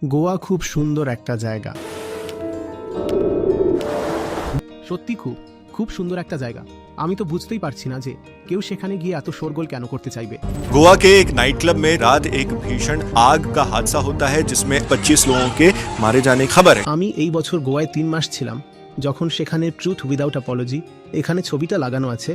গোয়া খুব সুন্দর একটা জায়গা। সত্যি খুব খুব সুন্দর একটা জায়গা। আমি তো বুঝতেই পারছি না যে কেউ সেখানে গিয়ে এত শোরগোল কেন করতে চাইবে। गोवा के एक नाइट क्लब में रात एक भीषण आग का हादसा होता है जिसमें 25 लोगों के मारे जाने की खबर है। আমি এই বছর গোয়ায় 3 মাস ছিলাম, যখন সেখানে ট্রুথ উইদাউট অ্যাপোলজি, এখানে ছবিটা লাগানো আছে,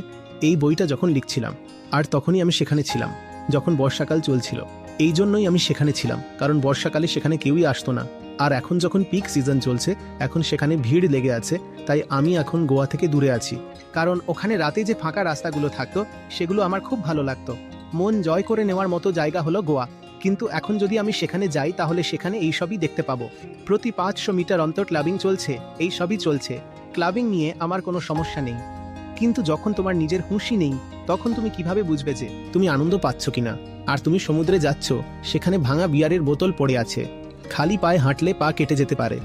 এই বইটা যখন লিখছিলাম। আর তখনই আমি সেখানে ছিলাম যখন বর্ষাকাল চলছিল। এই জন্যই আমি সেখানে ছিলাম, কারণ বর্ষাকালে সেখানে কেউই আসতো না। আর এখন যখন পিক সিজন চলছে, এখন সেখানে ভিড় লেগে আছে, তাই আমি এখন গোয়া থেকে দূরে আছি। কারণ ওখানে রাতে যে ফাঁকা রাস্তাগুলো থাকতো সেগুলো আমার খুব ভালো লাগতো। মন জয় করে নেওয়ার মতো জায়গা হলো গোয়া। কিন্তু এখন যদি আমি সেখানে যাই তাহলে সেখানে এই সবই দেখতে পাবো। প্রতি 500 মিটার অন্তর ক্লাবিং চলছে, এই সবই চলছে। ক্লাবিং নিয়ে আমার কোনো সমস্যা নেই, কিন্তু যখন তোমার নিজের হুঁশই নেই তখন তুমি কিভাবে বুঝবে যে তুমি আনন্দ পাচ্ছ কিনা? আর তুমি সমুদ্রে যাচ্ছ, সেখানে ভাঙা বিয়ারের বোতল পড়ে আছে, খালি পায়ে হাঁটলে পা কেটে যেতে পারে।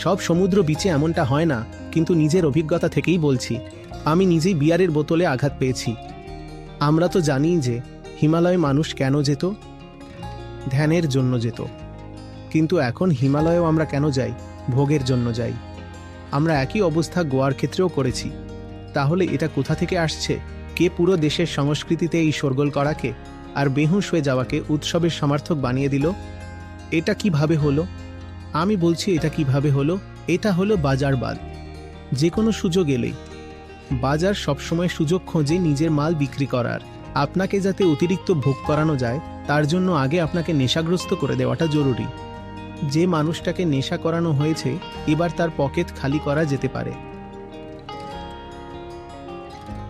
সব সমুদ্র বিচে এমনটা হয় না, কিন্তু নিজের অভিজ্ঞতা থেকেই বলছি, আমি নিজেই বিয়ারের বোতলে আঘাত পেয়েছি। আমরা তো জানি যে হিমালয়ে মানুষ কেন যেত, ধ্যানের জন্য যেত। কিন্তু এখন হিমালয়েও আমরা কেন যাই? ভোগের জন্য যাই। আমরা একই অবস্থা গোয়ার ক্ষেত্রেও করেছি। তাহলে এটা কোথা থেকে আসছে? কে পুরো দেশের সংস্কৃতিতে এই শোরগোল করাকে আর বেহুঁশ হয়ে যাওয়াকে উৎসবের সমর্থক বানিয়ে দিল? এটা কিভাবে হলো? আমি বলছি এটা কিভাবে হলো। এটা হলো বাজারবাদ। যে কোনো সুযোগ এলেই বাজার সবসময় সুযোগ খোঁজে নিজের মাল বিক্রি করার। আপনাকে যাতে অতিরিক্ত ভোগ করানো যায়, তার জন্য আগে আপনাকে নেশাগ্রস্ত করে দেওয়াটা জরুরি। যে মানুষটাকে নেশা করানো হয়েছে, এবার তার পকেট খালি করা যেতে পারে।